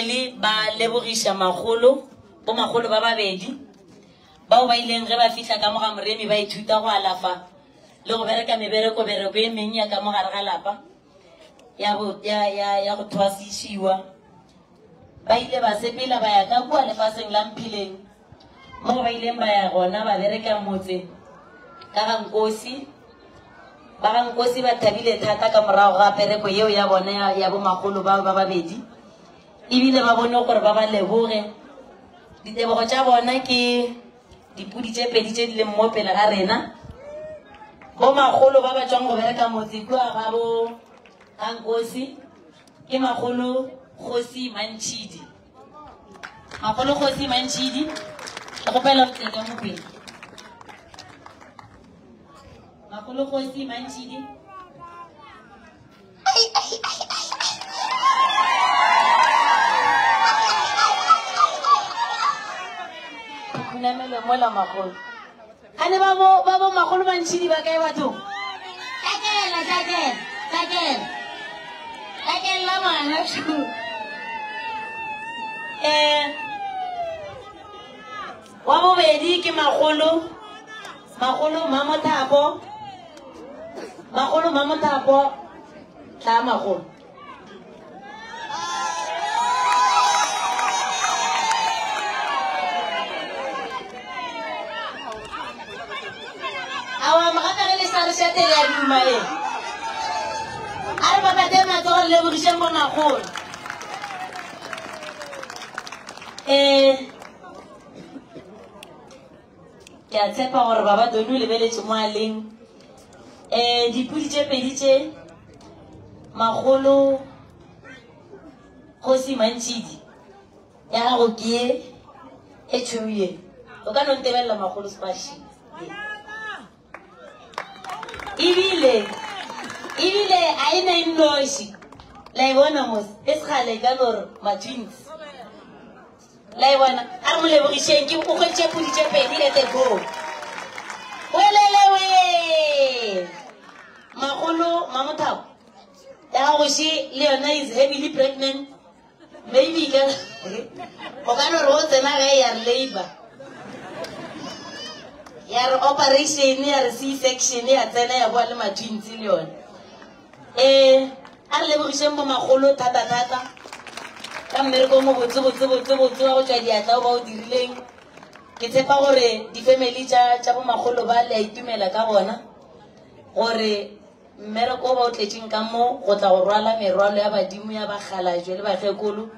family ba lebogisha magolo bo magolo ba babedi ba o ba ileng ge ba fihla ka moga moremi ba ithuta go alafa le go bereka mebereko e menya ka mogare ga lapa ya go thwasishiwa ba ile ba sepela ba ya ka kua lefaseng la Mphileng mo ba ileng ba ya gona ba bereka motse ka ga Nkosi ba thabile thata ka morago ga pereko yeo ya bona ya bo magolo ba babedi ebile ba bone gore ba ba leboge ditebogo tša bona ke dipudi tše pedi tše di leng mo pele ga rena bo magolo ba ba tswang go bereka motse kua ga bo ga Nkosi ke magolo Kgosi Mantšhidi ke gopela go tleka mo pele magolo Kgosi Mantšhidi kunamelo mola magolo ane ba bo magolo Mantšhidi ba kae batho takela mana wa bobedi ke magolo Mamothapo tla magolo awa magana le sa re setele ya duma e are ba ba tema tso le bogiseng bo magolo ke a tshepa gore ba ba donu lebeletse mo aleng dipudi tše pedi tše magolo Kgosi Mantšhidi ya gago ke e tšhoye o ka no ntebelela magolo Spashi ebile a ena innoši la e bona mos e segale ka lore ma-twins la e bona a re mo lebogišeng ke o kgwetše pudi tše pedi let it go welelewe magolo Mamothapo ya gago she le yona is heavily pregnant maybe ka o ka no re o tsena gae ya re labor ya re operation ya re C-section ya tsena ya boa le ma-twins le yone a re lebogišeng bo magolo thata ka mmereko mo botsebotse wa go tšwa diatla o ba o dirileng ke tshepa gore di-family tša bo magolo ba le a itumela ka bona gore mmereko o ba o tletšeng ka mo go tla go rwala merwalo ya badimo ya bakgalajwe le bakgekolo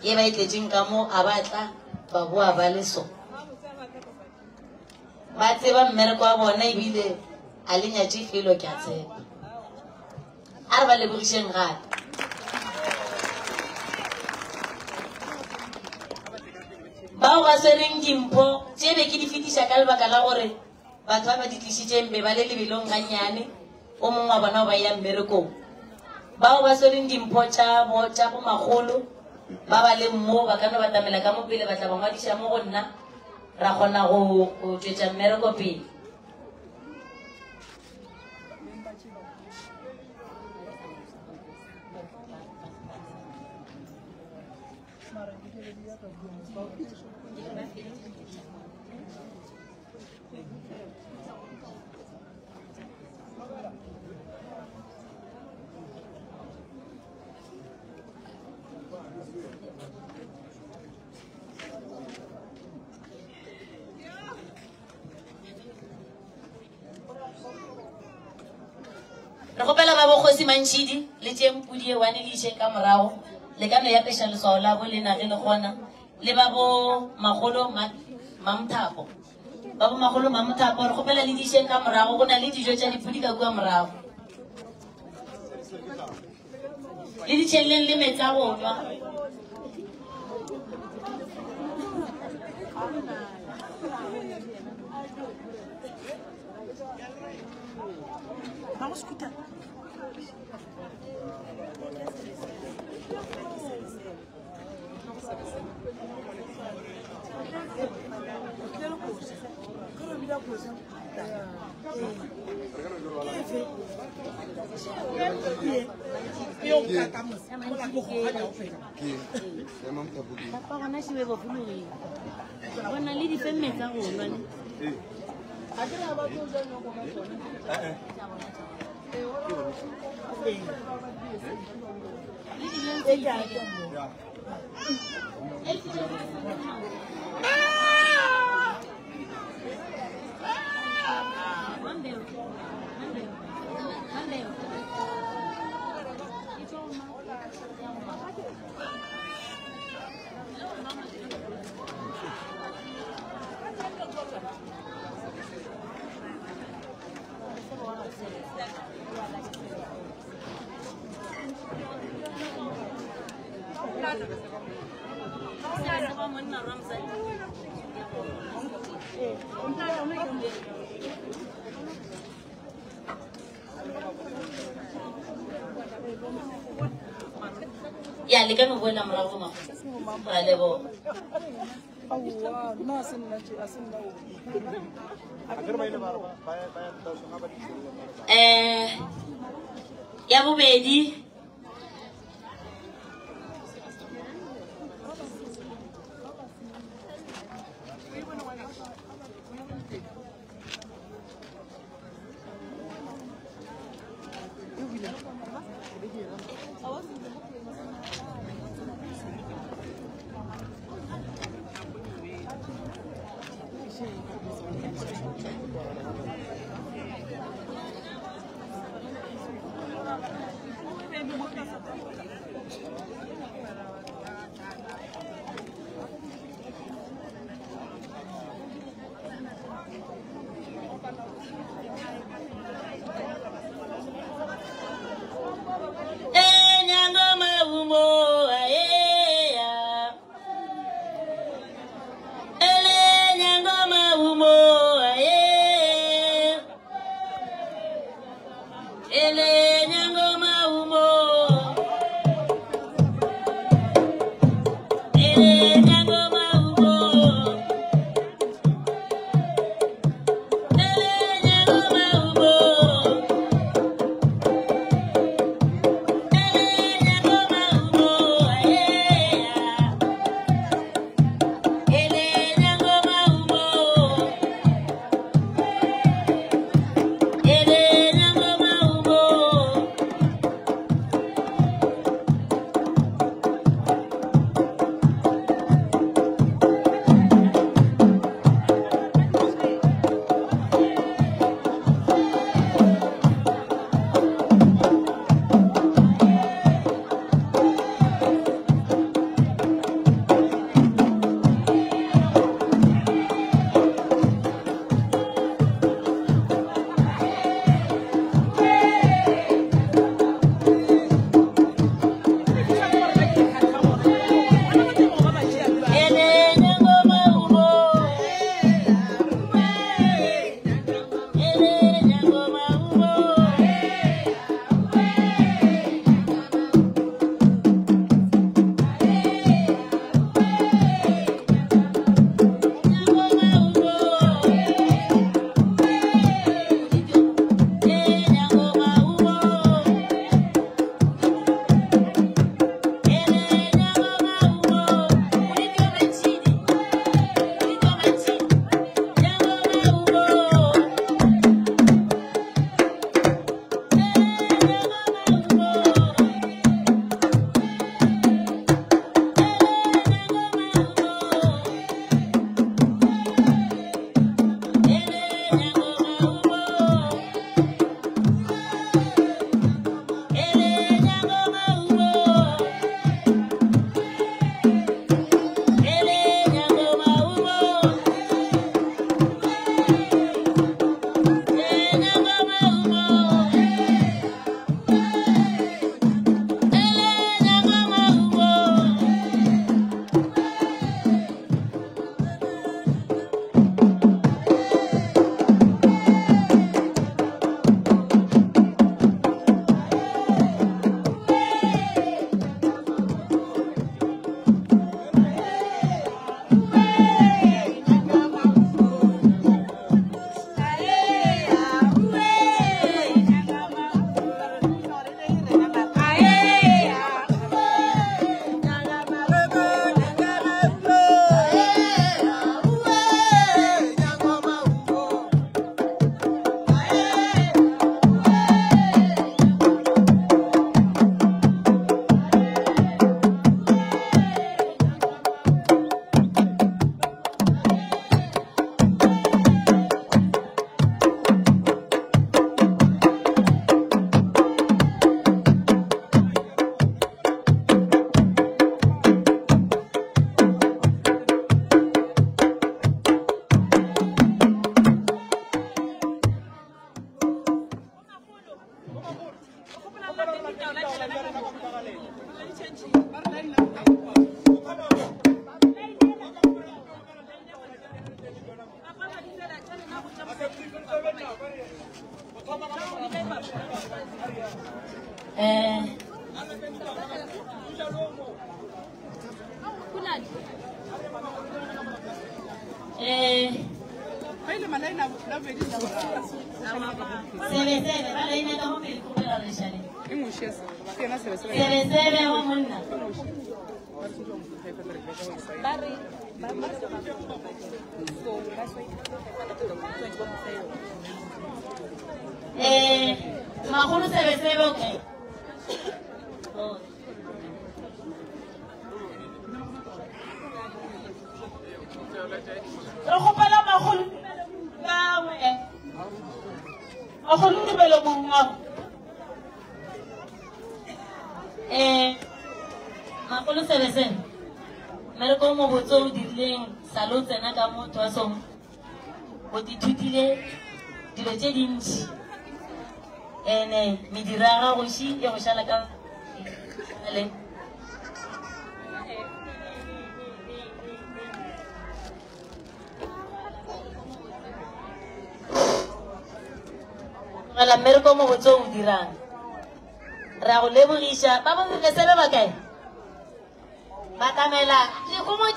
ye ba e tletšeng ka mo a batla ba boa ba le so ba tseba mmereko wa bona ebile a le nyatše felo ke a tseba a re ba lebogišeng gape bao ba swereng dimpho tše be ke di fetiša ka lebaka la gore batho ba ba di tlišitšeng be ba le lebelong ga nnyane o mongwe wa bona o ba ya mmerekong bao ba swereng dimpho tša bo magolo ba ba leng mo ba ka no batamela ka mo pele ba tla ba ngwadiša mo go nna ra kgona go tšwetša mmereko pele re gopela ba bo Kgosi Mantšhidi le tše mpudi e wane le iše ka morago le ka no ya peša leswao la bo le nage le gona le ba bo magolo Mamothapo re gopela le dišeng ka morago go na le dijo tša dipudi ka kua morago le ditšheleng le metsa go nwa Vamos escutar. Papa on a chivé beaucoup de on a l'idée de faire mettre en haut. Ya, le kan mo na mara ko ma. Ale bo. Ya bobedi. Ele nyango maumo Mahulu sebe okay. Rokopala mahulu gawe. Mahulu di belo mongao. Mahulu sebe. Mereko mo botso dileng salot tsena ka mo twasong. Go ditutile dilo tse dintsi. Midiraga go shi e go shala ka le la mereko mo botso o dirang ra go lebogisha ba ba ke sebe ba kae ba tamela le go mo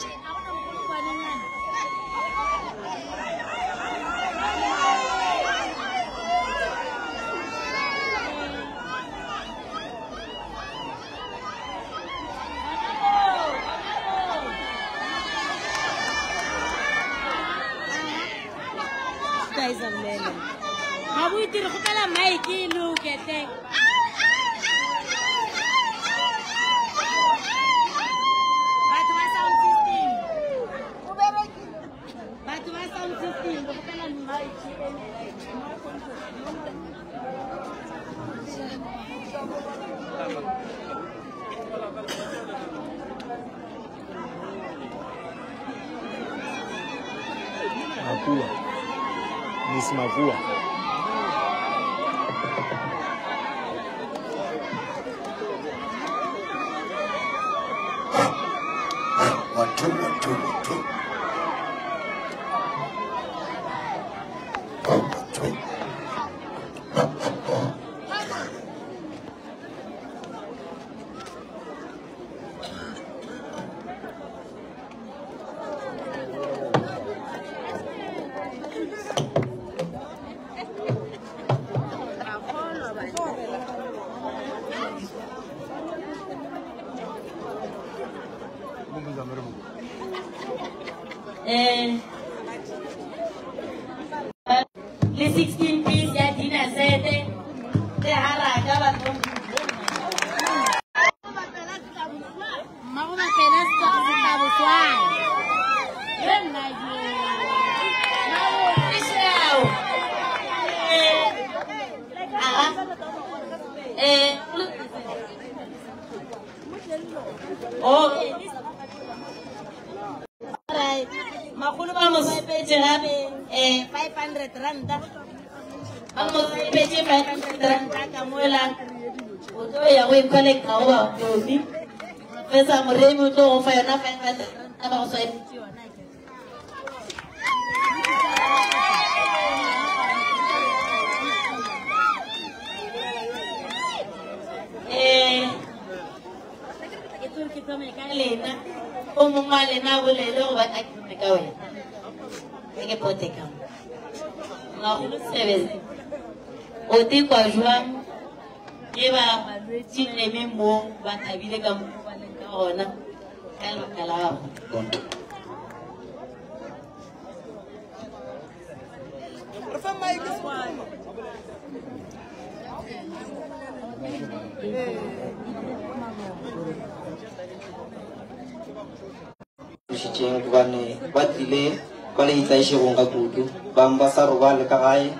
Tiro ko pala Mikey, look at it. Batuma sound system. Batuma sound system. Look at pala Mikey. Mapua. Miss Mapua. Le 16 piece ya dina sete te haraka ba to Mago ba pelas ka sa buswan. Yan na Makulu vamos a pedir 500 randa. Vamos a pedir 500 randa kamuela. Uto ya we collect kawa yobi. Pesa mremu to ofaya na 500 randa ba so itu kita mekalena. Como malena bolelo ba takme kawe. Eke pote kam. Ngahulu sebeze. Oti kwa juam. Eba chine membo ba tabile kam ka ona. Kala kala. Shiceng bane batile bale itaishi gonga kudu bamba sarobale ka gae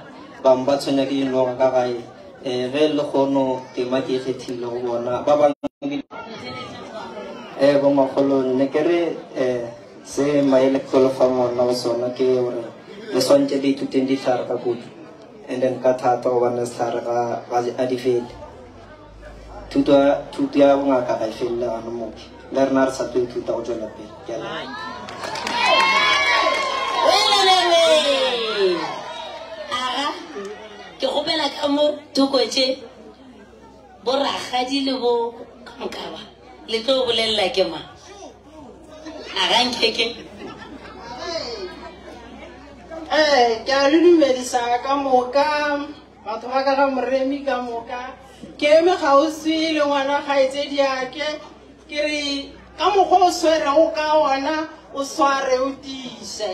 bamba tshonya ke no ka gae ge le gono temaki khethile go bona ba ba bo magolo ne kere se maele kolo famo na sona ke ore le sonje di tutendi thar ka kudu and then ka thata o bana thar ka ba adifet tutua nga ka fella no mo lernar satu tuta o jola pe jala ke gopela ka mo tukotse boragadi le bo kankaba le tlo bolella ke ma Arankeke. Ke a le dumedisa ka moka batho ba ka ga moremi ka moka ke eme gausi le ngwana gaetsedi yake ke re ka mokgwa o swerego ka ona o sware o tiise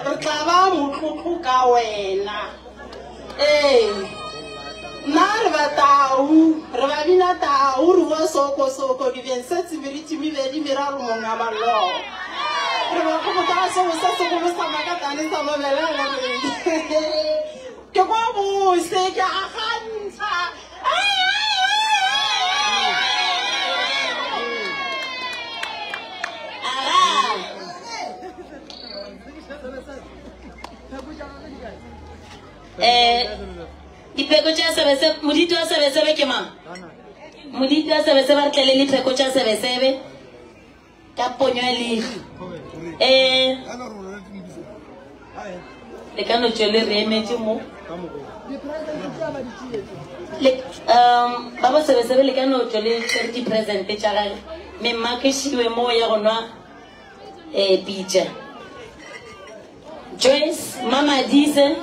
re tla ba motlotlo ka wena nna re ba tau re ba bina tau re bua soko dibeng se tsibiriti mebedi meraro monga maloo re ba kgopota seo sa sekolo sa makatane sa mabele ke kwa bose ke a gantšha dipeko tša sebesebe moditi wa sebesebe ke mang moditi wa sebesebe re tlele le pheko tša sebesebe ka ponyo ya leitlho le ka no tšwele re emetse mo ba bo sebesebe le ka no tšwele charity present tša gage memmakešiwe mo ya go nwa pitša Joyce Mamadise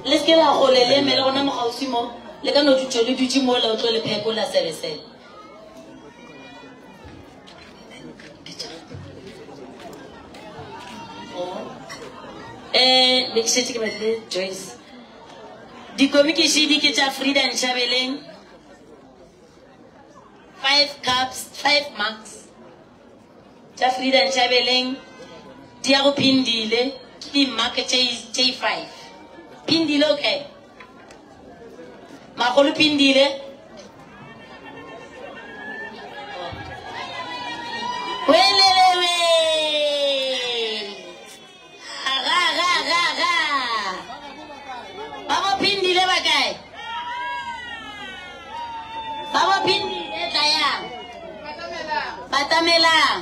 le se ke la go le eme le gona mogausi mo le ka no tutšo le dutše mo la o tlo le pheko la sebesebe be ke šetse ke batlile Joyce dikomikišidi ke tša Frida Nshabeleng 5 cups 5 marks tša Frida Nshabeleng di ya go Phindile ke di-mark tše 5 Phindile okay magolo Phindile welelewe babo Phindile ba kae babo Phindile tla yang Batamelang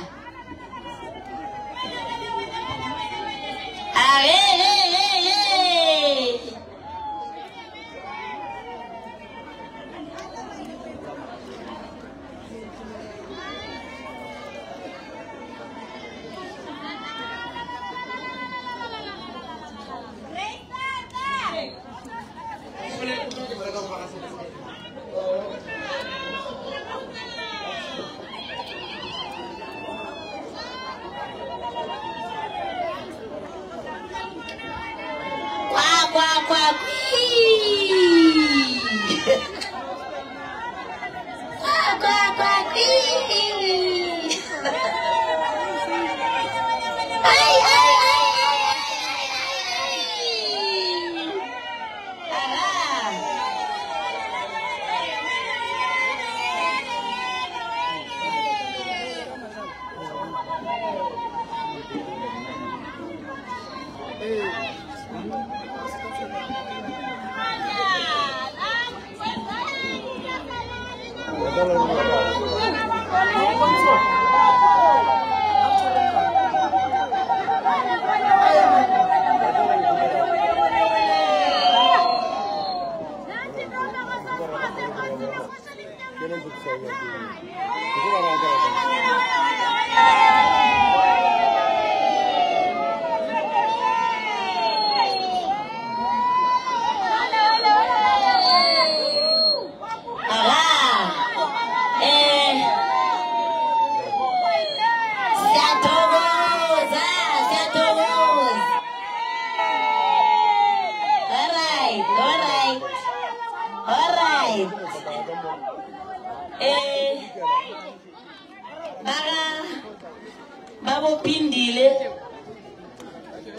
babo Phindile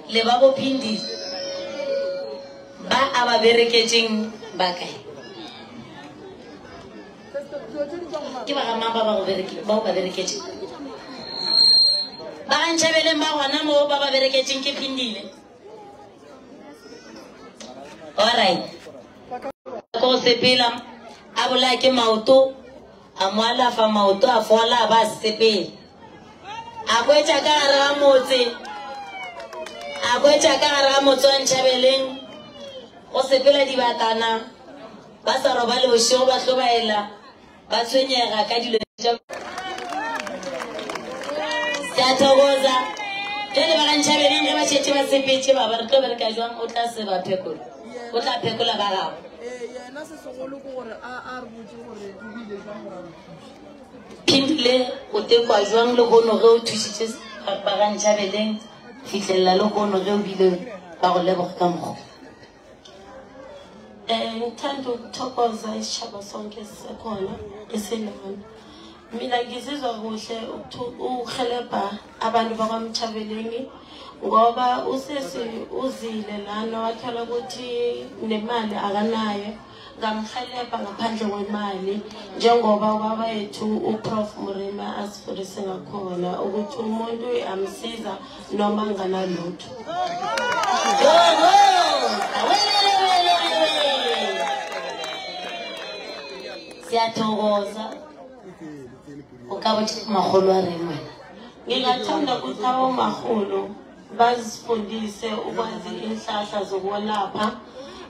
le babo Phindile ba aba bereketseng ba kae ke ba gamang ba go bereketseng ba ba bereketseng ba ga Nshabeleng ba gona mo ba ba bereketseng ke Phindile alright ko sepela a bola ke maoto a moala fa maoto a fola ba sepela a kwetša ka gare ga motse a kwetša ka gare ga motse wa Nshabeleng go sepela dibatana ba sa roba leošo ba hlobaela ba tshwenyega ka dilo tša ke a thokoza jale ba gantšhabeleng ge ba šetše ba sepetše ba re tlo bereka jwang o tla se ba phekola o tla phekola ba gago phindile o tekwa jwang le gono ge o thušitše ba gantšhabeleng fitlhelela le gono ge o bile ba go leboga ka mokgo ngithanda ukuthokoza isitshaba sonke sisekhona eselona mina ngizizwa kuhle ukuhelebha abantu bakwamtshabeleni ngoba usesi uzile lana wathola ukuthi nemali akanayo ngamhelebha ngaphandle kwemali njengoba ubaba yethu uProf Murema asifundise ngakhona ukuthi umuntu amsiza noma nganalutho siyathokoza ukabothi maholo aremwe ngingathanda ukuthi abomaholo bazifundise ukwazi inhlahla zokwelapha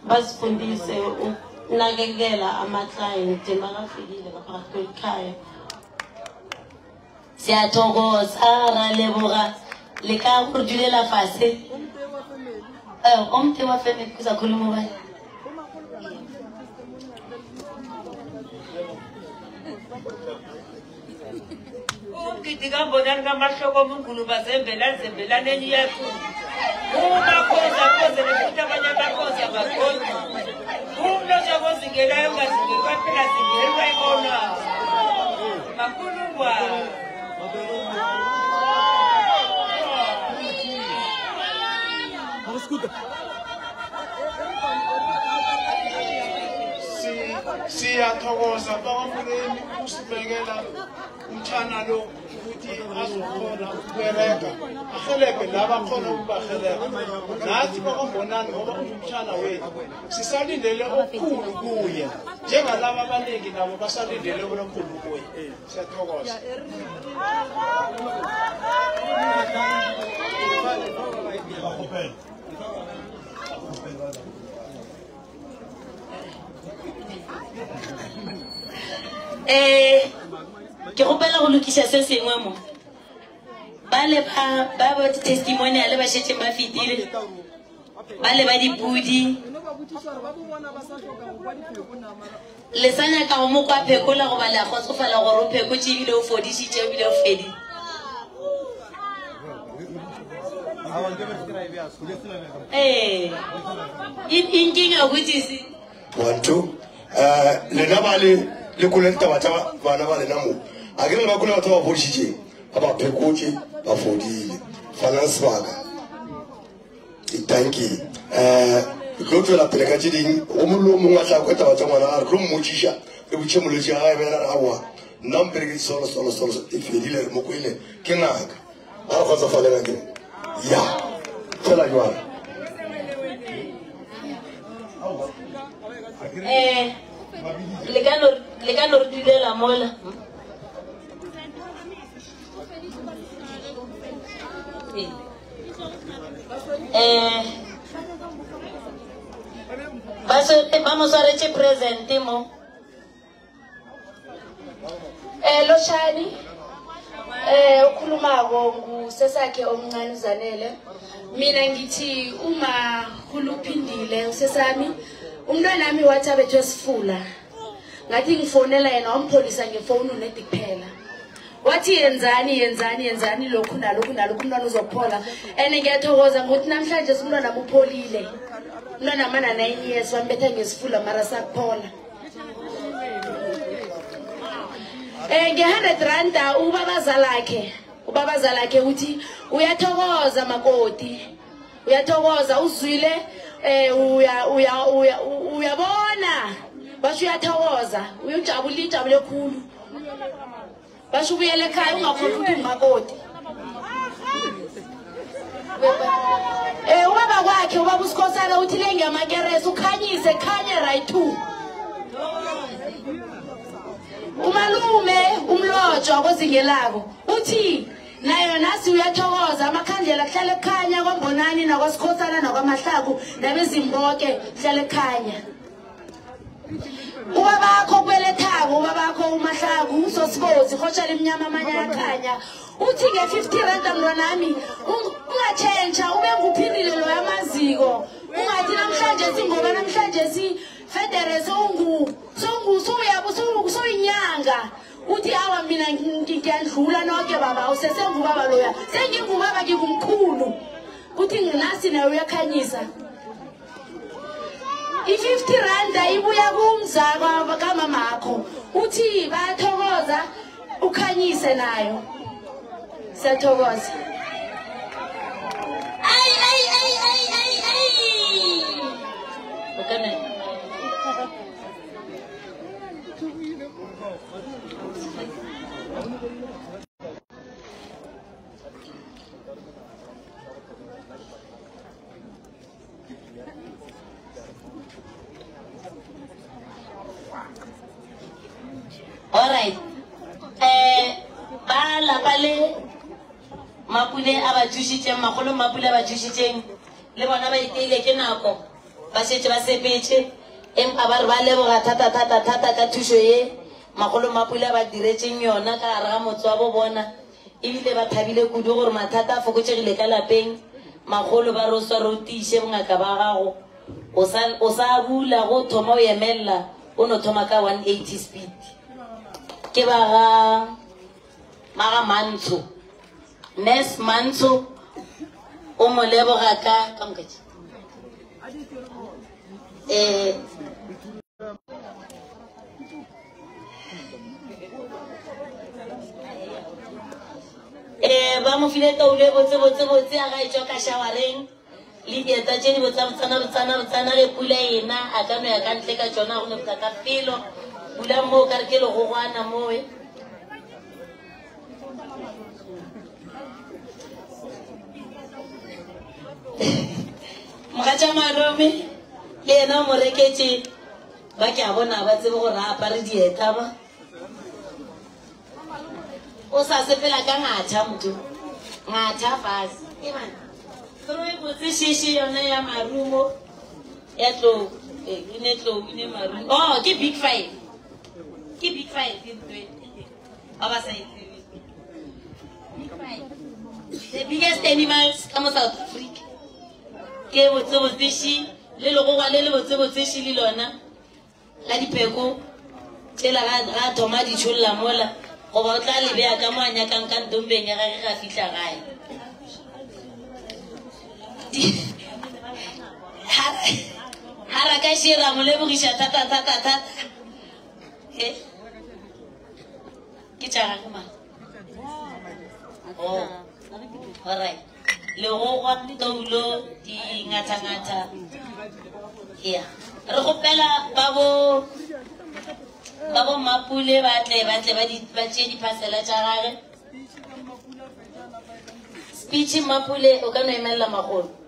bazifundise ukunakekela ama-client makafikile ngaphakathi kwekhaya siyathokoza ra leboga le ka go dulela fase omte wa family kuza khuluma ba Kitika mbonani ngamahloko omungulu bazembelaneni yethu umakhoza khoze nekuthi abanye amakhozi abakhona umnotho kozingelayo ungazingeli phela zingelwa ibona makulungwa siyathokoza bakwamuremi usibekela umthana lo ukuthi azokhona ukubereka ahelebhe laba khona ukubahelebha nathi bakwambonani ngoba umthana wethu sisalindele okukhulu kuye njengalaba abaningi nabo basalindele okukhulu kuye siyathokoza ke gopela go lokisa se sengwe mo ba le ba testimonial ba šetšeng ba fetile ba le ba dipudi le sa nyaka go mo kwa phekola go ba le a kgotsofala gore o phekotše ebile o fodišitše ebile o fedile inkinga ukuthi 1 2 lena ba le kulenta batho bana ba lena mo a ke ba kula batho ba fodishitše ba phekotše ba fodile finance baka itanki go tswela pele ka tšeding o mollo mongwe a tla kweta batho ngwana a re tlo mmotšiša le botše molwetši ga ebela re aowa nna mpereke solo e fedile re mo kwele ke ngaka a re kgotsofalela ke ya fela jwang le ka no re dulela mola ba mo swaretše presente mo Loshani ukhulumako ngusesakhe omncane uZanele mina ngithi uma khuluphindile usesami umntwana wami wathi abethwe sifula ngathi ngifonela yena wampholisa ngefoni unedi kuphela wathi yenzani lokhu nalokhu umntwana uzophola ene ngiyathokoza ngokuthi namhlanje umntwana wami upholile umntwana wami 9 years wambetha ngesifula mara sakuphola nge-100 randa ubaba zakhe uthi uyathokoza makoti uyathokoza uzwile uyabona basho uyathokoza ujabule khulu basho ubuyele ekhaya ungakhohlwa ukuthi ungumakoti ubaba kwakhe ubaba uSikhosana uthi le ngiyamakeresi ukhanyise khanye right too umalume umlojo akozingelako uthi nayo nasi uyathokoza amakhandlela kuhlala ekhanya kwambonani nakwasikhosana nakwamahlaku nabezimboke kuhlala ekhanya ubabakho kwelethako ubabakho uMahlangu usosibozi khotshela imnyama amanye ayakhanya uthi nge-50 rand mntwanami ungatshentsha ube nguphindile lo yamaziko ungathi namhlanje singoba namhlanje sifedere soyinyanga uthi awa mina ngiyadlula noke baba usesengubaba loya sengingubaba ngingumkhulu uthi nginasi nayo uyakhanyisa i-50 rand ibuya kumzaka kamamakho uthi bayathokoza ukhanyise nayo siyathokoza Alright. Ba la pale Mapule aba jushitse magolo Mapule aba jushitseng le bona ba iteile ke nako ba setse ba sepetse empa ba re ba leboga thata ka thuso ye magolo Mapule ba diretseng yona ka gare ga motswa bo bona ebile ba thabile kudu gore mathata a fokotsegile ka lapeng magolo ba roswa rotiše bongaka ba gago o sa bula go thoma o emelela o no thoma ka 180 speed ke ba ga maga Mantsho Nes Mantsho o mo leboga ka kamkaji ba mo file taule botse a ga etswa ka shawareng le dieta tse di botsana re pula ena a ka no ya ka ntle ka tsona go ne botsa ka pelo pula mo ka re ke le go gwana moe mogatša malome le ena mo reketse ba ke a bona ba tsebe gore a apare dieta ba o sa sepela ka ngatha motho ngatha fase tro e botse shishi yona ya marumo ya tlo ine marumo oh ke big five ke ntwe aba sa itse big five the biggest animals ka mo South Africa ke botse shi le lo go ga le botse shi le lona la dipeko tsela ga thoma di tsholla mola go ba tla le bea ka moanya ka ndombeng ya gage ga fitla gae hara ka shira mo le bogisha tata ke tsa ga ma oh alright le go ga toulo di ngata ya re go pela babo Mapule ba tle ba tse di phasela tsa gage speech Mapule o ka no emela magolo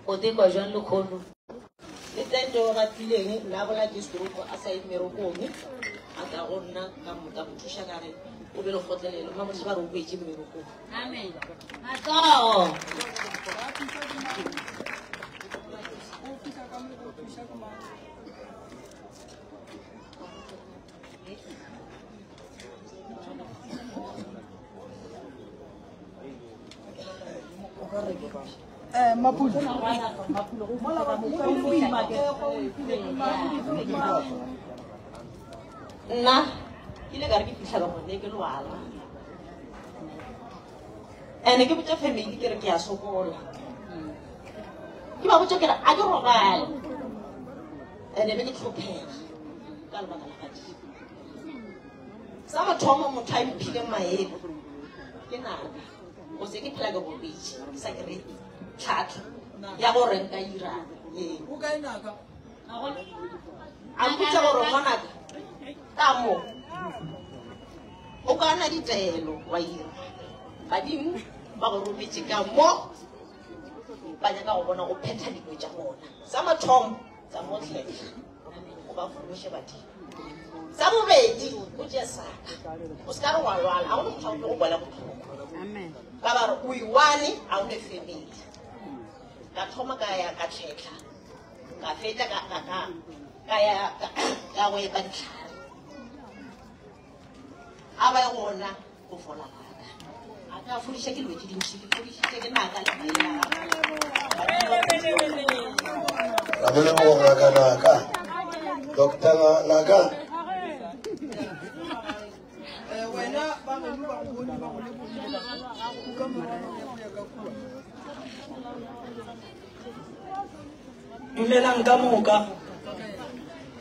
o te kwa jwang lekgono le tente o ratileng la bola ke stropo a sa imerokong a ka go nna ka mo thuša ka re o be le gotlelelo ma motho ba re o boetse mmerokong amen matao nna ile ka re ke fitlha ka gone ke lwala ene ke botsa family ke re ke a sokola ke ba botsa ke re a ke robale ene be ke tlhophega ka lebaka la gadi sa mathomo motho a iphile maemo ke naka o se ke phela ka bobedi sa kry tlhatlho ya gore nka irang a mputsa gore ngwanaka ka mo o ka na ditaelo wa ira badimo ba go rometse ka mo ba nyaka go bona go phetha dilo tša bona sa mathomo tsa motlhega o ba fološe badimo sa bobedi o tšea saka o se ka re wa lwala a go ne motho go kwala botlhoko ka ba re o iwane a o ne family ka thoma ka ya ka tlhetlha ka feta ka ka go epa ditlhare a ba e gona go fola ngaka a ka fodiša ke dilo tse dintši ke fodišitše ke naka le maela ra bolebogo ngaka naka doctor naka wena ba geno ba bone ba go lebolela ka morero ya ka kua dumelang ka moka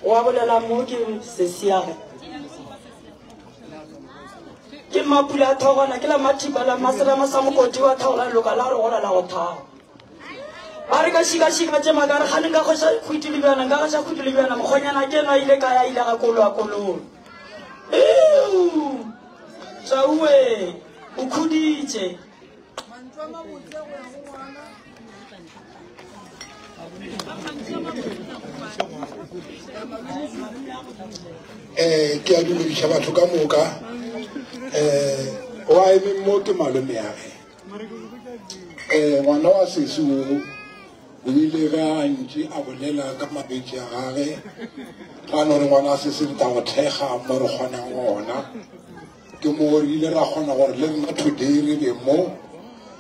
wa bolela mo ke sesiage ke mapula a thogona ke la mathipa la maserama sa mokoti wa thola loka la re gola la go thago ba re ka shika-shika tse makare gane nka go itulebjana nka ga sa go itulebjana mokgonyana ke na ile ka ya ile ga kolo a kololo tšauwe o khuditše ke a dumediša batho ka moka wa eme mo ke malome yage ngwana wa sesi o ile ge a ntše a bolela ka mabetši a gage ga no re ngwana a sese re ta go thekga mo re kgonang gona ke mo re ile ra kgona gore le nna today re be mo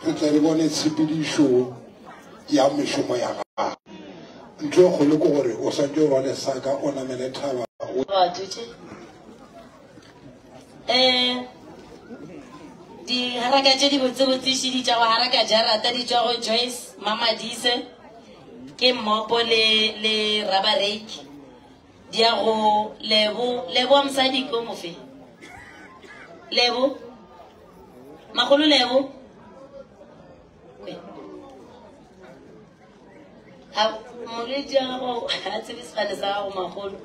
re tle re bone tshepedišo ya mešomo ya gage ntho e kgolo ke gore o santse o rwale saka o namele thaba di haraka tse di botsebotsešidi tša go haraka jarata di tšwa go Joyce Mamadise ke mmopo le rubber rake di ya go lebo wa mosadi ko mofe lebo magolo lebo molwetši wa gago a tsebe sefane sa gago magolo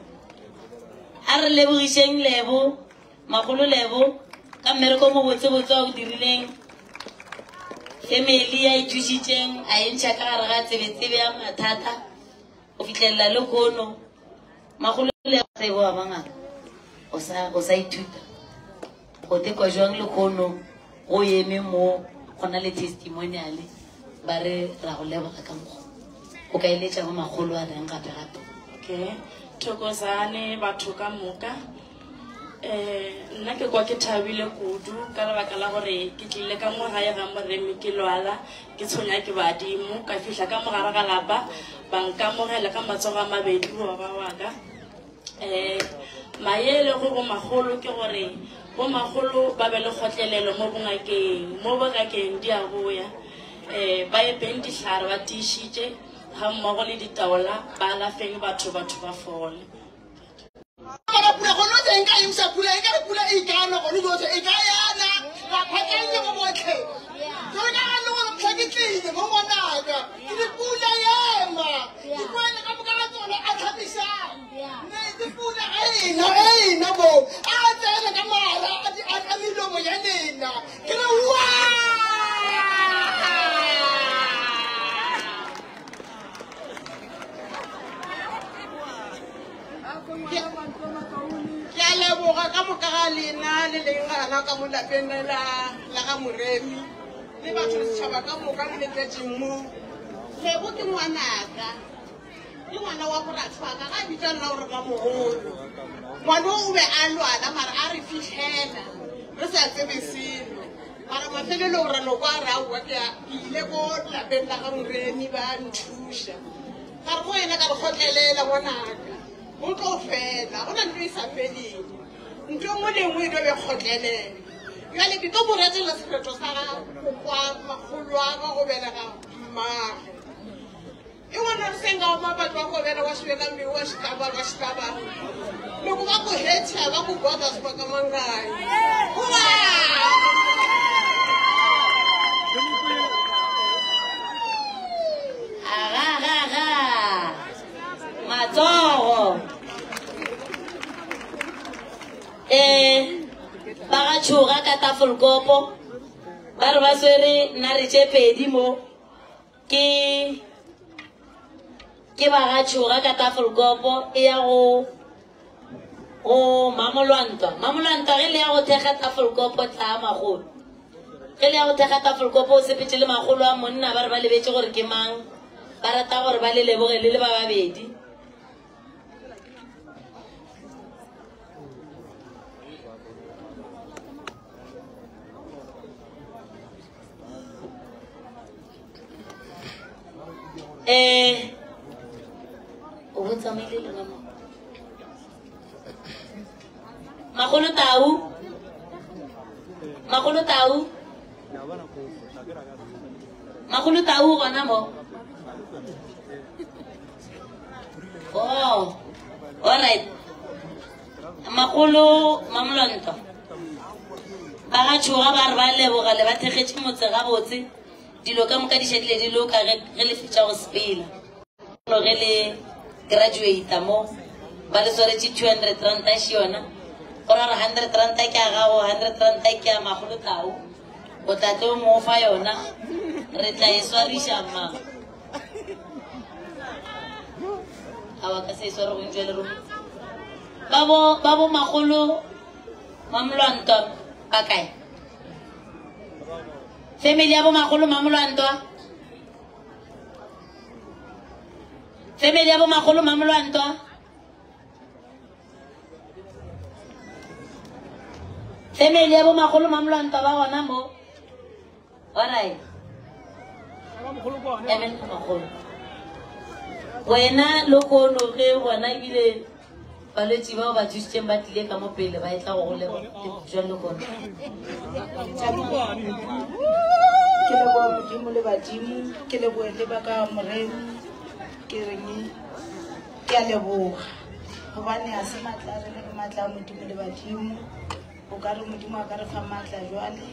a re lebogišeng lebo magolo lebo ka mmereko mo botsebotse wa o dirileng family ya ithušitšeng a entšha ka gare ga tsebetsebe ya mathata o fitlhelela le kono magolo lebo tsebo wa bangaka o sa ithuta go tekwa jwang le kono go eme mo go na le testimoniale ba re ra go leboga ka mokgwa o ka eletša mo magolo a reng gape-gape okay thokozane batho ka moka nna ke kwa ke thabile kudu ka lebaka la gore ke tlile ka mo gae ga moremi ke lwala ke tshonya ke badimo ka fihla ka mogare ga lapa ba nkamogela ka matsogo a mabedi go ba waka maele go bo magolo ke gore bo magolo ba be le kgotlelelo mo bongakeng di a goya ba epeng ditlhare ba tiišitše ga mmogo le ditaola ba alafeng batho ba fole pula gono teng ka imsa pula e ka re pula e kana go lotse e ka yana la phakelle go botlhe go na le go phakitline mo monaka ke di pula yema di kwela ka boka tsona a tlhabisa ne di pula ena bo a tsena ka mara a milomo ya nena ke re wa ke a leboga ka moka ga lena le leng gana ka mo lapeng la ga moremi le batho le setšhaba ka moka le letletseng mo lebo ke ngwanaka ke ngwana wa boratshwaka ga bitsa nna gore ka mogolo ngwana o be a lwala mara a re fitlhela re sa tsebe selo mara mafelelo gore loko a re aowa ke ile ko lapeng la ga moremi ba nthuša ka re go ena ka re kgotlelela ngwanaka o tlo fela go na ntho e sa feleng ntho mo lengwe e tlo be kgotlelela jale ke tlo boretela sekgetho sa ga kwa magolo a ka go belega mmago e ngwana re senga wa mabatlo wa go bela wa sweka mmeu wa xitabara loko va ku heta va ku goda swipaka mangayi matsogo ba ga tšhoga ka tafolkopo ba re ba swere nna re tše pedi mo ke ba ga tšhoga ka tafolkopo e ya go mamolwantwa ge le ya go thekga tafolkopo tla magolo ge le ya go thekga tafolkopo o sepetse le magolo a monna ba re ba lebetse gore ke mang ba rata gore ba le leboge le ba babedi o botsamaile le mama Magolo Tau Magolo Tau gona mo oh all right Magolo Mamlonto ba ga tshoga ba re ba leboga le ba thegetse motse ga botse dilo ka moka di shedile dilo ka re le fitša go spela lo ge le graduate mo ba le swaretse 200 rand a shiona gore 100 rand ke a gago 100 rand ke a Magolo Tau o tla tlo mo fa yona re tla e swarisha ma awa ka se sware go ntjele ro babo Magolo Mamlonto bakay family ya bo Magolo Mamlonto family ya bo Magolo Mamlonto family ya bo Magolo Mamlonto ba gona mo alright amen Magolo wena loko no ge gona ile balwetse ba ba thusitseng ba tlile ka mo pele ba etla go le jalo gona ke le bo modimo le badimo ke le boele ba ka moremo ke reng ke a leboga gobane a se matla re le matla modimo le badimo o ka re modimo a ka re fa matla jwale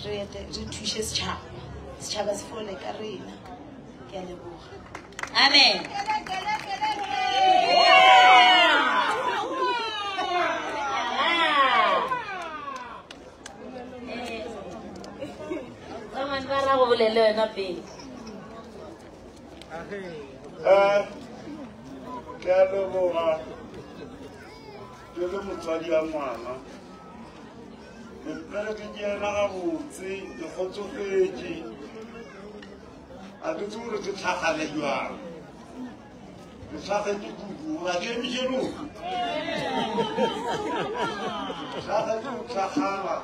re thushe setšhaba se fole ka rena ke a leboga amen Someone para go bolele wena pele ke a leboga ke le motswadi wa ngwana mpere ke kena gabotse ke kgotsofetse a ke tse gore ke tlhagale jwang ke tlhagetse kudu ga ke emiše loka tlhagetse go tlhagala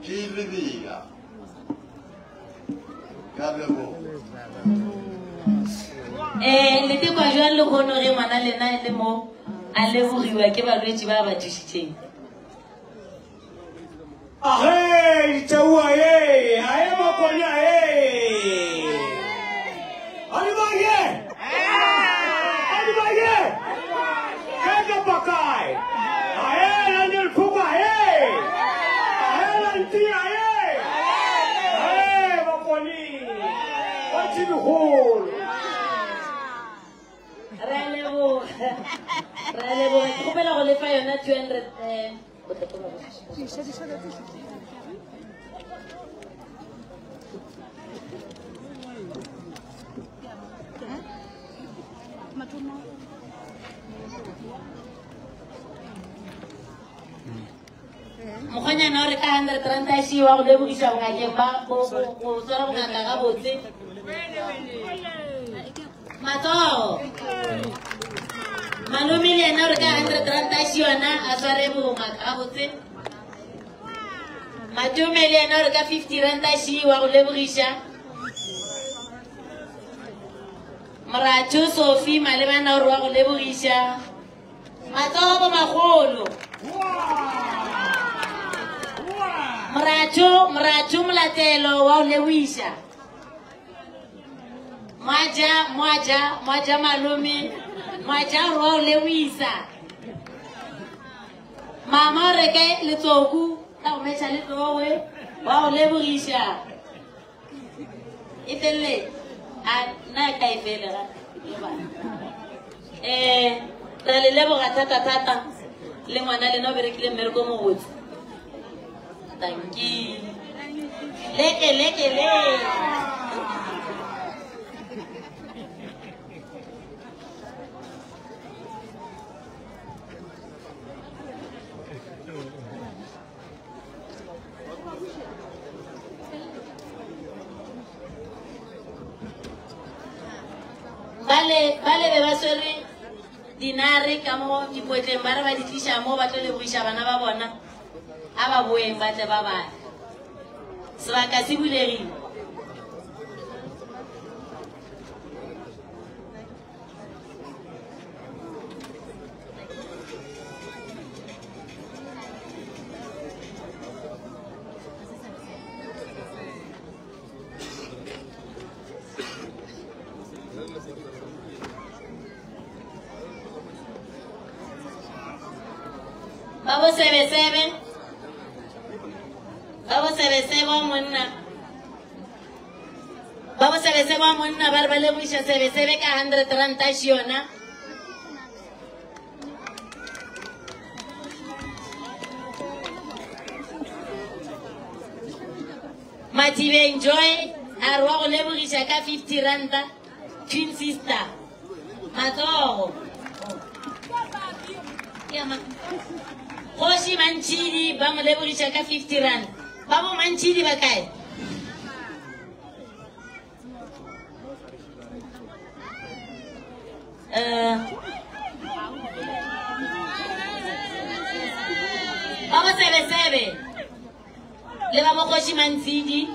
ke lebea ka leboga le te kwa jwang le kgono ge ngwana lena le mo a lebogiwa ke balwetse ba ba thusitseng Ahey, Chaua, eh, ae Makonya, eh. Alibaye. Alibaye. Kega pakai. Ae Daniel Kuba, eh. Ae Lantia, eh. Ae Makoni. What's in the hole? Relevo. Kupela go lefa yona 200 Mokganya na re ka 130 shi wa go lebogisa go ka ba go tsara bongaka ga botse Mato Malumi le na re ka 130 shi wana a tsare bongaka ga botse Matume le na re ka 50 rand shi wa go lebogisa Maracho Sophie malebana re wa go lebogisa Mato Magolo Mracho mlatelo wa ulewisa Mwaja malumi Mwaja wa ulewisa Mama reke litoku Ta umecha litowe wa ulewisa Itele Na kaifele Tale lebo tata Le mwana le no berekile mmereko mo botse Thank you. Leke. Vale be ba swere dinare ka mo dipotleng ba re ba di tlisha mo ba tlo le buisha bana ba bona. Aba boeng ba tle ba ba sebaka se bulegile Babo sebe. Babo sebe monna. Babo sebe monna barbale muisha sebe ka 130 shiona. Mative enjoy arwa go lebogisha ka 50 randa twin sister matoro yama Koshi Manchidi ba mo lebogisha ka 50 rand babo Manchidi ba kae babo sebe le ba mo Koshi Manchidi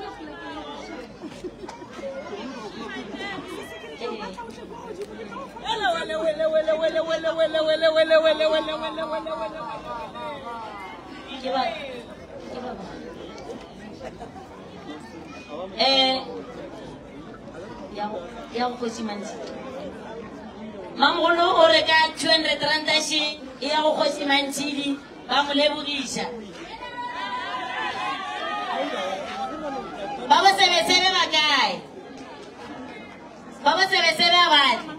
ya Koshi Manchidi mamolo o reka 230 shi ya Koshi Manchidi ba mo lebogisha baba sebe bakae baba sebe abadi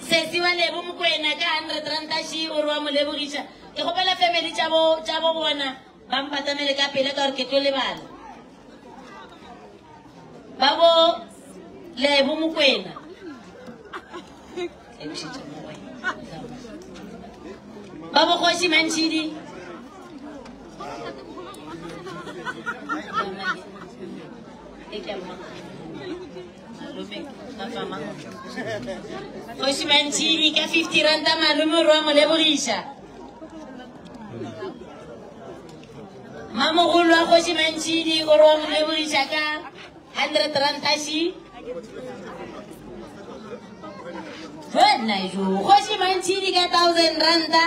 sesi wa lebo mokwena ka 130 shi o re wa mo lebogisha ke gopela family tša bo bona ba mpatamele ka pele ka gore ke tlo lebala ba bo lebo mokwena ba bo Koshi Manchidi Koshi Manchidi ka 50 randa malume ro mo lebogisha mamo go lwa Koshi Manchidi o ro mo lebogisha ka 100 randa shi Wena jo Koshi Manchidi ka 1000 randa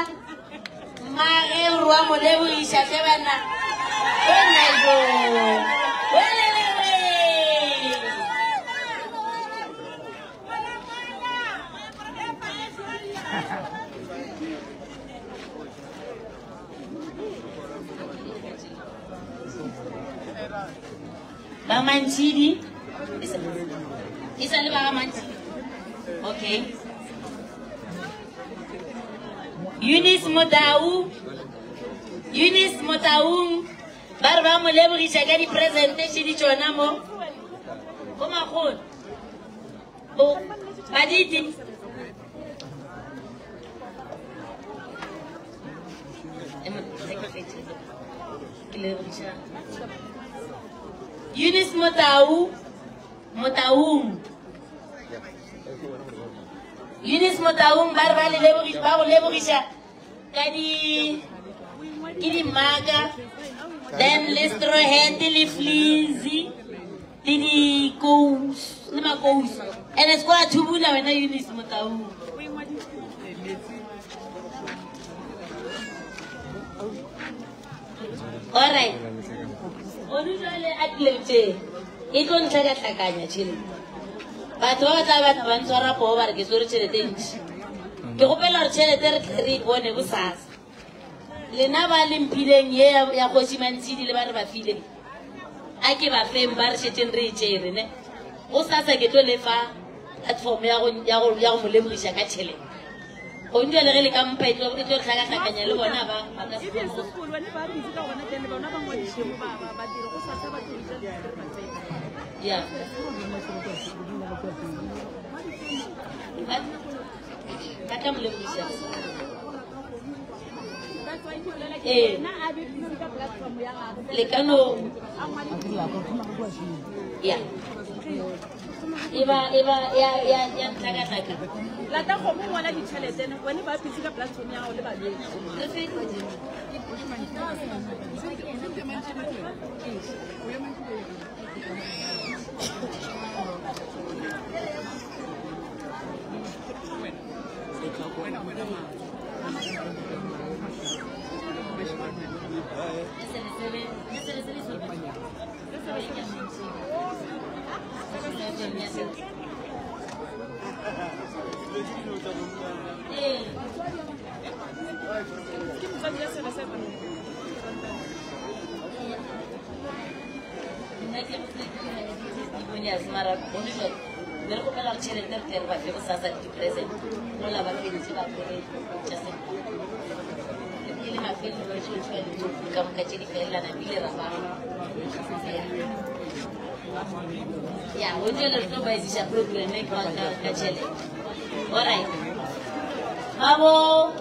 mage ro mo lebogisha ke bana wena jo ba Manchidi isa le ba Manchidi okay Eunice Motaung barba mo lebogisha ka di presentation di tsona mo go magolo bo baditi Eunice Motaung barba le lebogisha ka di maga then listro hendi li fleazy di kous le makous and it's kwa thubula wena Eunice Motaung all right onujale atlete iko ntlaka chile batho ba tla ba ntshwara po ba re ke sore tšhelete ntši ke gopela re tšhelete re bone bosasa lena ba lempileng ye ya Koshi Manchidi le ba re ba file a ke ba feng ba re šetšeng re tšere ne go sasa ke tlo lefa platform ya go mo lebogisha ka tšhelete gonjwa le ge le ka mpa e tlo re tlhakatlhakanya le bona ba ka yeah kaka mo lebogisha le kano ya ya tlhakatlhaka lata go mo wala ditšhelete wena ba pitse ka platform ya go le babedi Yeah, we'll tell us nobody is a problem. Make one catch. All right. Abo.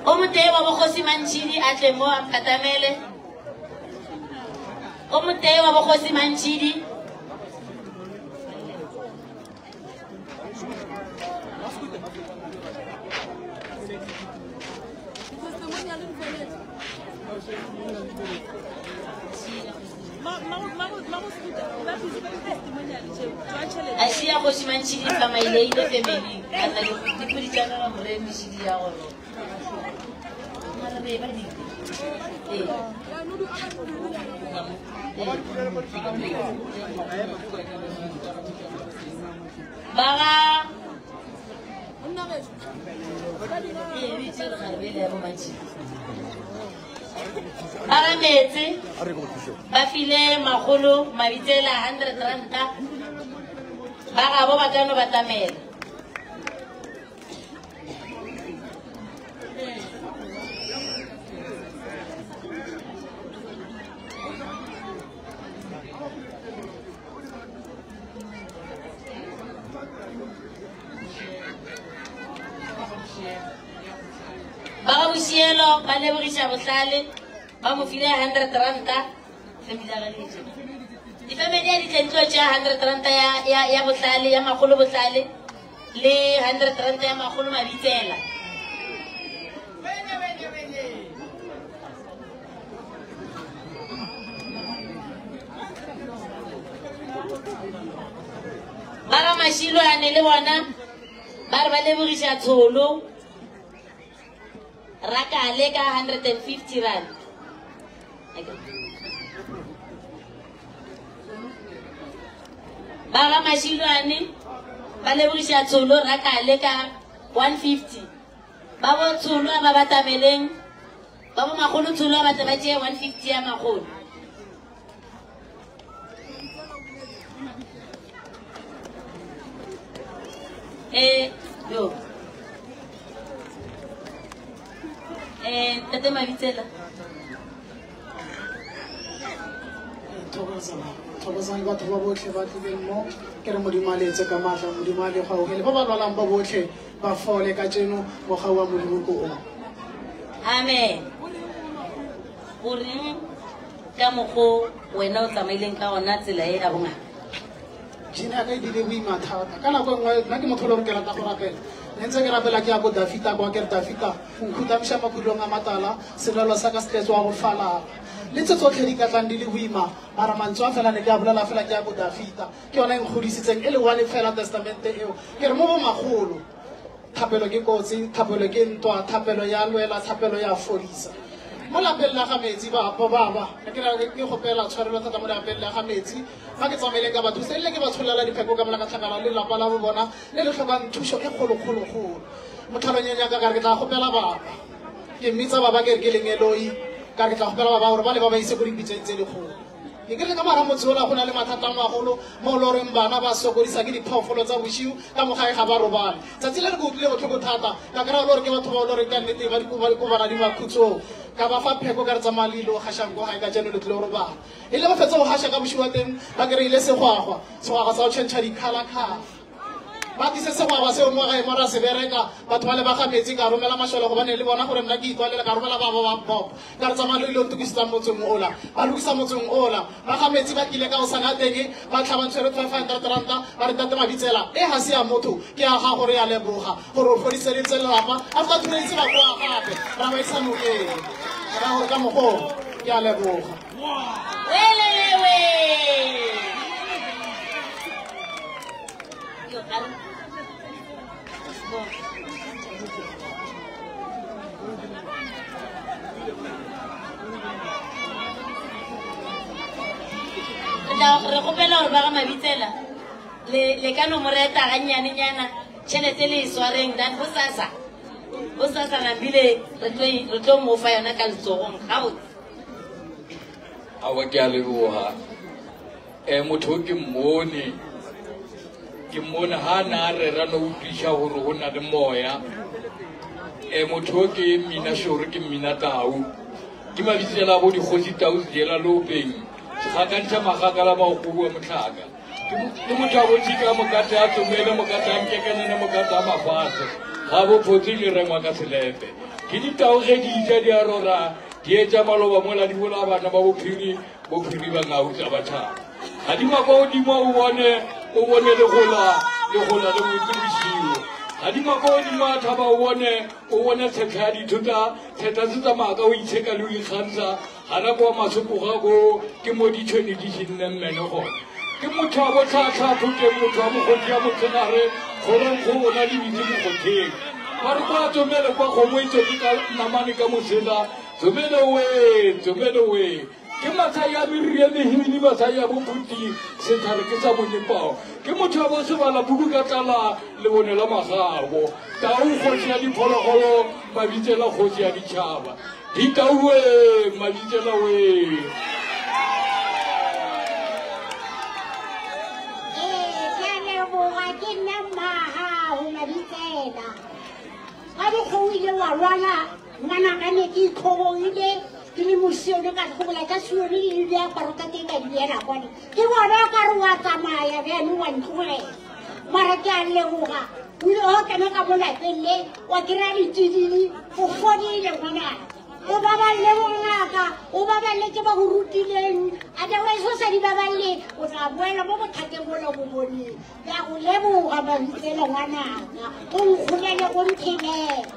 Omute wa bokosi manchidi atlemo amkatamele. Omute wa bokosi manchidi. Asia bokosi manchidi kama ile ile family. Ana kupitana na mrembo shidi yao. Baga baga metsi ba file magolo mabitsela 100 ranta baga bo batano batamela Baga busielo ba lebogisha botlale ba mo file 100 ranta ifamedi ya ditentlo tša 100 ranta ya botlale ya magolo botlale le 100 ranta ya magolo mabitsela baga mashilo ane le bona ba re ba lebogisha tsholo Raka leka 150 rand. Baga mashilwane ba lebogisha tsholo raka leka 150. Ba bo tsholo ba batameleng ba bo magolo tsholo ba tla ba tšea 150 ya magolo. Yo. Tate mabitsela thokozang batho ba botlhe ba tlileng mo ke re modimo a letse ka maatla modimo a le gaogele ba ba lwalang ba botlhe ba fole ka tseno mo ga wa modimo ko o amen goreng ka mokgo wena o tsamaileng ka ona tsela e a bongata jina ya ka e dile boima thata ka nako nngwe nna ke motho le gore ke rata go rapela ntse ke rapela ke ya ko dafita kwa ke re dafita o nkhutamiša makhudilong a matala selelo sa ka se tletse wa go falaga le tse tsotlhe di ka tlang di le boima mara mantswe a fela ne ke a bolela fela ke ya ko dafita ke yona e nkgodisitseng e le one fela testamente eo ke re mo bo magolo thapelo ke kotsi thapelo ke ntwa thapelo ya lwela thapelo ya fodisa mo lapeng la ga metsi bapo baba ke gopela tshwarelo thata mo lapeng la ga metsi fa ke tsamaile ka batho se le ke ba tsholela dipheko ka mola ka tlhakala le lapa la bo bona le le tlhokang thuso e kgolo motlhalonyeng ya ka ke tla gopela baba ke mmitsa baba ke re ke lengeloi ka ke tla gopela baba gore ba le ba ba ise ko dipitseng tse dikgolo ke re ka mara motse ola go na le mathata a magolo mo lo reng bana ba sokodisa ke diphoofolo tsa bosiu ka mogae ga ba robale tsatsi le le go utlwile botlhoko thata ka kry-a lo re ke batho ba o lo reng ka nnete ba dikobana di makhutsong ka ba fa pheko ka re tsamalilo gašang ko gae ka jano le tlile go robala e le go fetsa go gaša ka bosiu wa teng ba kry-ile segwagwa sa go tšhentšha di-color-color ba tise segwagwa seo mo gae mo ra se bereka batho ba le ba ga metsi ka romela mašole gobane le bona gore nna ke itwalela ka romela ba ba bopa ka re tsamalo ile o ntukisetsang motseng ola ba lokisa motseng ola ba ga metsi ba tlile ka go sana teng ba tlhabantshwere 500 ranta ba re tate mabitsela e ga se ya motho ke ya ga gore ya leboga gore o fodiseditse lelapa after tshwanetse ba koa gape ra ba isa nokeng ra gore ka mogo ke a leboga re gopela gore ba ga mabitsela le ka nomoro e taganyanenyana tšhelete le e swareng dan bo sasa nambile re tlo mo fa yona ka letsogong gabotse. Awa ke a leboga motho ke mmone ha na re ra no utlwisha gore go na le moya motho ke mina shore ke mina Tau ke mabitsela bo dikgosi Tau Sedela Lopeng ga ka ntša magakala ba go bua motlhaka ke motho a bontšhika mokate a tsomele mokate a nkekenene mokate a mafatshe ga bophotse le rengwa ka selepe ke ditau ge di ija di a rora di etša maloba mola di bola bana ba bophiri ba ngautsa batšhaba ga di makwa godimo o bone le gola le motsibušio ga di makwa godimo a thaba o bone tshekga ya dithota theta se tsamaka o itsheka le o ikgantsha ga nako wa masopogako ke mo ditšhone di šinne mmene gone ke motho a botlhatlhapho ke motho a mokgoti a motsenare goreng go bona le bitse mokgotheng ba re kwa tsomele kwa kgomo e tsotse ka namane ka mosela tsomele we ke mathai a meriri e mehimini mathai a bophuti sethare ke sa bonyepao ke motho a bosebala buku ka tlala le bone la magabo Tau kgosi ya diphologolo mabitsela kgosi ya ditšhaba ditauwe mabitsela we ke nna maha ho mabitsela ga di khoile wa rwala ngwana ka ne ke itlhoboile ke le mosione ka tlobola ka sione le di aparo ka teng ka di ena kwane ke bona ka re wa tsamaya bjane wa ntlhobolela mara ke a leboga o ile o kena ka mo lapeng le wa kry-a letididi o fodile ngwanana o baballe bongaka o baballe ke ba go rutileng otherwise o sa di baballe o tla boela mo bothateng bola bo boneng ya go leboga mabitsela ngwanaka o nkgolele o mphelela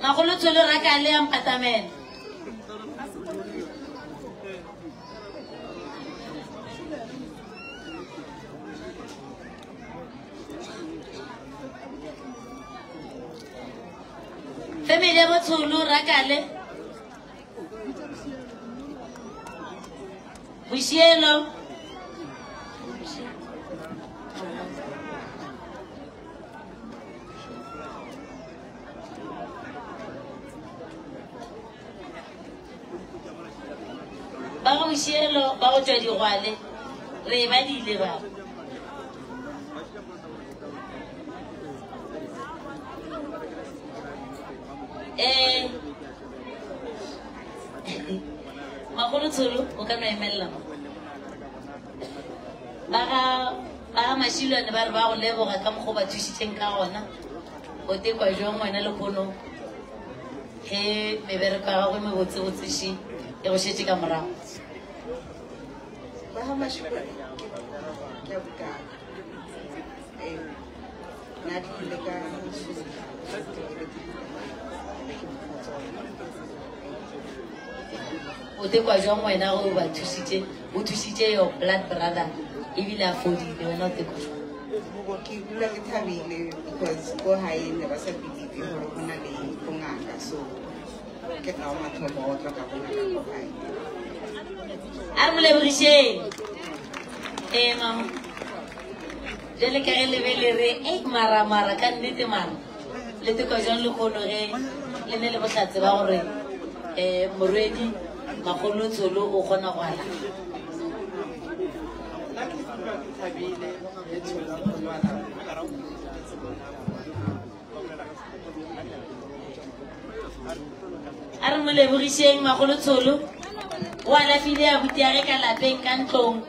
Magolo Tsholo rakale ya mpatamela family ya Tsholo rakale Busielo Busielo ba go tswa digwale re ba dile ba Magolo Tsholo o ka no emella ba ga mashilwane ba re ba go leboga ka mokgwa ba thusitseng ka gona o tekwa jong wena le kgono ge mebereko ya gago mebotsebotseši e go šetse ka morago o tekwa jwang wena go ba thusitse your blood brother ebile a fodile wena o tekwa ke dula ke thabile because ko hae ne ba sa believe gore go na le bongaka so ke ka mathomo o tla ka bona Armule Briché. Maman. Je le carré levé et mara kan nete mara. Le te kojon le konoré. Le ne le bosatse ba gore moredi magolo tsolo o gona go ala. Armule Briché magolo tsolo. Wala file ya butiare ka lapeng ka ntlong.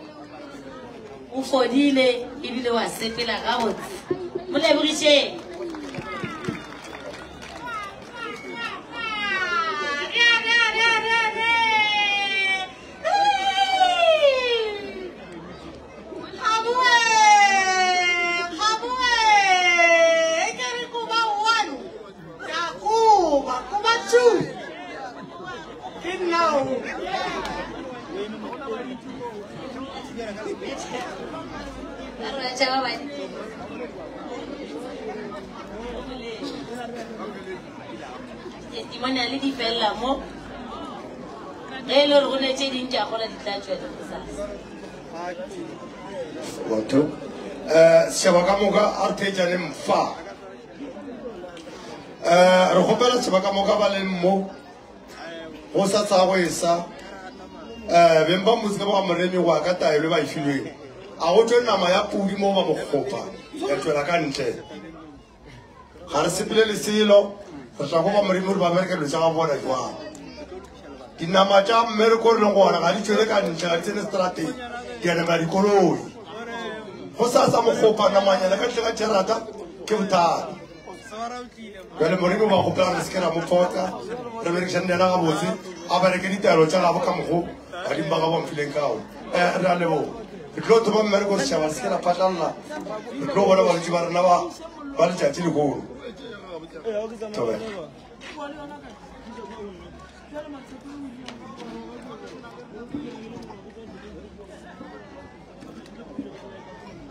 O fodile ebile wa sepela ga botse. Molebogise. Testimonial di fella mo. Lo rone tse ding tja gola di tla tswela go sasa. Wato sebaka moka artejane mfa. Re gopela sebaka moka ba le mo go sa tsa go isa bemba muzika ba moremi wa ka taelo ba ifilwe. A go tswe nama ya pudi mo ba mogopa ya tswela ka ntle. Ga re sepele le selo go tla go ba moremi ba America lo tsa ga bona jwa. Dinama tsa America le ngwana ga di tswele ka ntle ga tsene strategy di ana ba dikoloi. Go sa sa mogopa namanya ka tle ka tserata ke botata. Jale moremi ba go pela re skera mo fota re berekisa ndela ga botse a bereke ditalo tsa ga ka mogo ba di mbaga ba mfileng kao ra lebo tlo to ba America se ba skera patalla tlo bona ba di ba rena ba le tšatši le go tobe